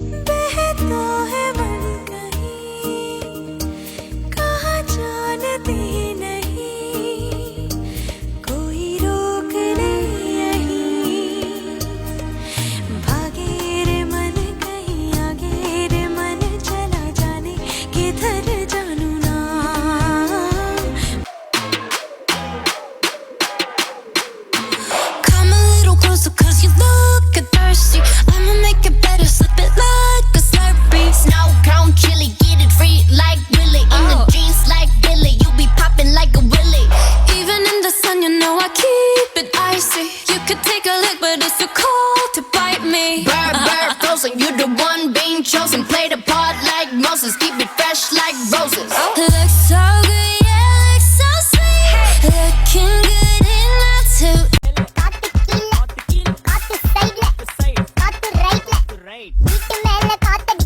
बहता है मन कहीं कहाँ जानते नहीं कोई रोक ले यहीं भागे रे मन कहीं आगे रे मन चला जाने किधर जानू ना Come a little closer cause you look thirsty I'ma make it better, slip it like a slurpee Snow cone chili, get it free like Willy. In the jeans like Billy, you be popping like a Willy. Even in the sun you know I keep it icy You could take a lick but it's too cold to bite me Bird, bird, frozen, you the one being chosen. Play the part like Moses, keep it fresh like roses. Looks so good, yeah, looks so sweet Looking good in that suit காத்து கீழ காத்து சைடுல காத்து ரைட்ல வீட்டு மேல காத்து